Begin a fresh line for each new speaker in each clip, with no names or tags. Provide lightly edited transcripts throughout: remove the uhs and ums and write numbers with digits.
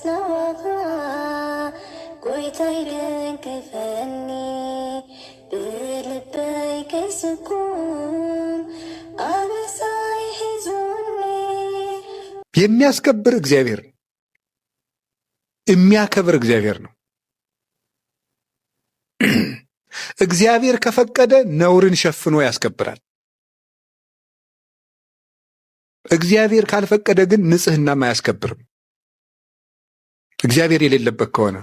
نوها قويتايلن كفني بلبي كسكون أبساي حزوني
የሚያስከብር እግዚአብሔር የሚያከብር እግዚአብሔር ነው። እግዚአብሔር ከፈቀደ ነውርን ሸፍኖ ያስከብራል። እግዚአብሔር ካልፈቀደ ግን ንጽህናም አያስከብርም። እግዚአብሔር የሌለበት ከሆነ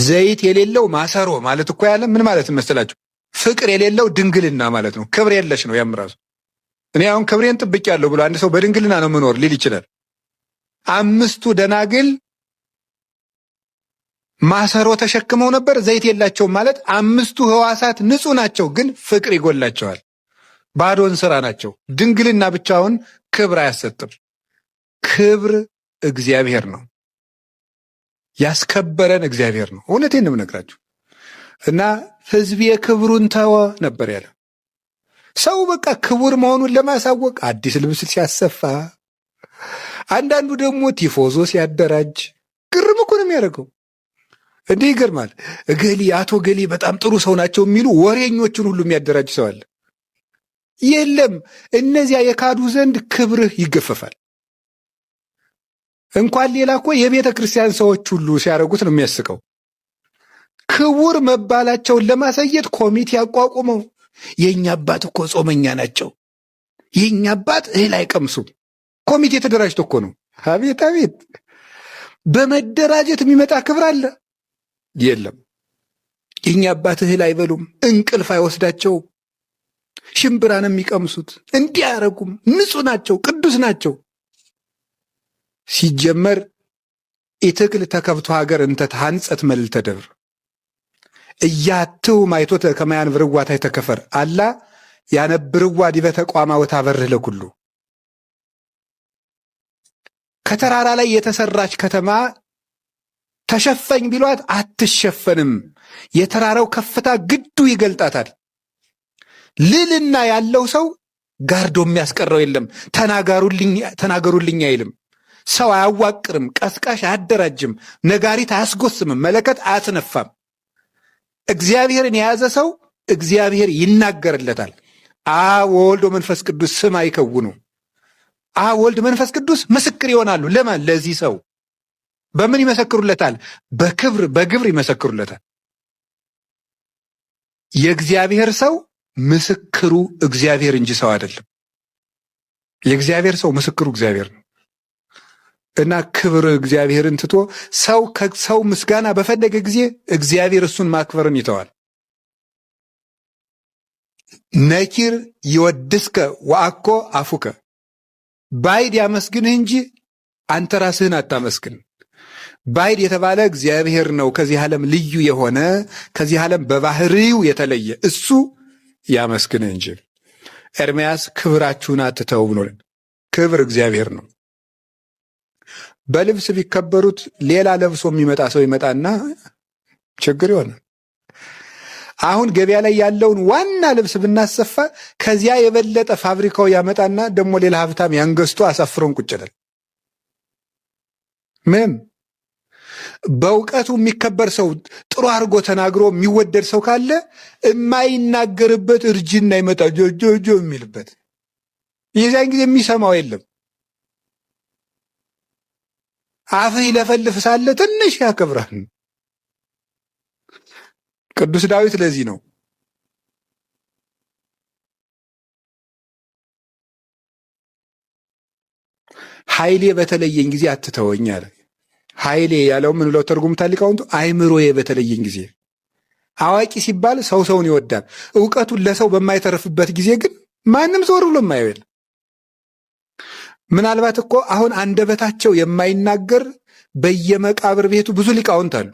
ዘይት የሌለው ማሰሮ ማለት እኮ ያለ ምን ማለት መሰላችሁ? ፍቅር የሌለው ድንግልና ማለት ነው። ክብር የለሽ ነው። ያም ራሱ እኔ አሁን ክብሬን ጥብቄያለሁ ብሎ አንድ ሰው በድንግልና ነው መኖር ሊል ይችላል። አምስቱ ደናግል ማሰሮ ተሸክመው ነበር፣ ዘይት የላቸውም ማለት አምስቱ ሕዋሳት ንጹህ ናቸው፣ ግን ፍቅር ይጎላቸዋል። ባዶን ስራ ናቸው። ድንግልና ብቻውን ክብር አያሰጥም። ክብር እግዚአብሔር ነው። ያስከበረን እግዚአብሔር ነው። እውነቴን ነው የምነግራችሁ። እና ሕዝቤ ክብሩን ተወ ነበር ያለ ሰው በቃ ክቡር መሆኑን ለማሳወቅ አዲስ ልብስ ሲያሰፋ፣ አንዳንዱ ደግሞ ቲፎዞ ሲያደራጅ ግርም እኮ ነው የሚያደርገው። እንዲህ ይገርማል። እገሌ አቶ ገሌ በጣም ጥሩ ሰው ናቸው የሚሉ ወሬኞቹን ሁሉ የሚያደራጅ ሰው አለ። የለም እነዚያ የካዱ ዘንድ ክብርህ ይገፈፋል። እንኳን ሌላ እኮ የቤተ ክርስቲያን ሰዎች ሁሉ ሲያደርጉት ነው የሚያስቀው። ክቡር መባላቸውን ለማሳየት ኮሚቴ አቋቁመው የእኛ አባት እኮ ጾመኛ ናቸው፣ የእኛ አባት እህል አይቀምሱም። ኮሚቴ ተደራጅቶ እኮ ነው። አቤት አቤት! በመደራጀት የሚመጣ ክብር አለ? የለም። የእኛ አባት እህል አይበሉም፣ እንቅልፍ አይወስዳቸውም፣ ሽምብራ ነው የሚቀምሱት፣ እንዲያረጉም ንጹህ ናቸው፣ ቅዱስ ናቸው። ሲጀመር ኢትክል ተከብቶ ሀገር እንተ ተሐንጸት መልዕልተ ደብር እያትው ማይቶተ ከማያን ብርዋታ የተከፈር አላ ያነብርዋ ዲበ ተቋማ ወታበርህ ለኩሉ። ከተራራ ላይ የተሰራች ከተማ ተሸፈኝ ቢሏት አትሸፈንም። የተራራው ከፍታ ግዱ ይገልጣታል። ልልና ያለው ሰው ጋርዶ የሚያስቀረው የለም። ተናገሩልኝ አይልም። ሰው አያዋቅርም፣ ቀስቃሽ አያደራጅም፣ ነጋሪት አያስጎስምም፣ መለከት አያስነፋም። እግዚአብሔርን የያዘ ሰው እግዚአብሔር ይናገርለታል። አብ ወወልድ ወመንፈስ ቅዱስ ስም አይከውኑ። አብ ወልድ መንፈስ ቅዱስ ምስክር ይሆናሉ። ለማን? ለዚህ ሰው። በምን ይመሰክሩለታል? በግብር ይመሰክሩለታል። የእግዚአብሔር ሰው ምስክሩ እግዚአብሔር እንጂ ሰው አይደለም። የእግዚአብሔር ሰው ምስክሩ እግዚአብሔር ነው። እና ክብር እግዚአብሔርን ትቶ ሰው ከሰው ምስጋና በፈለገ ጊዜ እግዚአብሔር እሱን ማክበርን ይተዋል። ነኪር ይወድስከ ወአኮ አፉከ፣ ባይድ ያመስግንህ እንጂ አንተ ራስህን አታመስግን። ባይድ የተባለ እግዚአብሔር ነው፣ ከዚህ ዓለም ልዩ የሆነ ከዚህ ዓለም በባህሪው የተለየ እሱ ያመስግንህ እንጂ። ኤርምያስ ክብራችሁን አትተው ብሎልን። ክብር እግዚአብሔር ነው። በልብስ ቢከበሩት ሌላ ለብሶ የሚመጣ ሰው ይመጣና ችግር ይሆናል። አሁን ገበያ ላይ ያለውን ዋና ልብስ ብናሰፋ ከዚያ የበለጠ ፋብሪካው ያመጣና ደግሞ ሌላ ሀብታም ያንገስቶ አሳፍሮን ቁጭ ይላል። ምንም በእውቀቱ የሚከበር ሰው ጥሩ አድርጎ ተናግሮ የሚወደድ ሰው ካለ የማይናገርበት እርጅና ይመጣ ጆጆ የሚልበት የዚያን ጊዜ የሚሰማው የለም። አፍህ ይለፈልፍ ሳለ ትንሽ ያከብራል። ቅዱስ ዳዊት ለዚህ ነው ኃይሌ በተለየኝ ጊዜ አትተወኝ አለ። ኃይሌ ያለው ምን ብለው ተርጉሙታል ሊቃውንቱ? አይምሮዬ በተለየኝ ጊዜ። አዋቂ ሲባል ሰው ሰውን ይወዳል። እውቀቱን ለሰው በማይተርፍበት ጊዜ ግን ማንም ዞር ብሎ የማየው የለም። ምናልባት እኮ አሁን አንደበታቸው የማይናገር በየመቃብር ቤቱ ብዙ ሊቃውንት አሉ።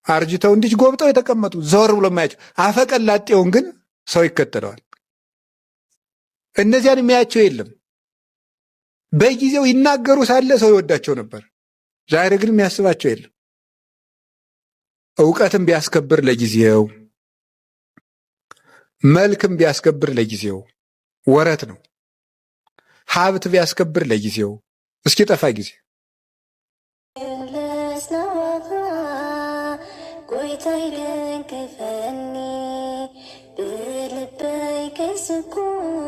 አርጅተው እንዲህ ጎብጠው የተቀመጡ ዘወር ብሎ የማያቸው። አፈቀላጤውን ግን ሰው ይከተለዋል። እነዚያን የሚያያቸው የለም። በጊዜው ይናገሩ ሳለ ሰው ይወዳቸው ነበር። ዛሬ ግን የሚያስባቸው የለም። እውቀትም ቢያስከብር ለጊዜው፣ መልክም ቢያስከብር ለጊዜው ወረት ነው። ሀብት ቢያስከብር ለጊዜው እስኪጠፋ ጊዜ
ጌታዬ ደንቅፈኒ ብልበይ ከይስኩን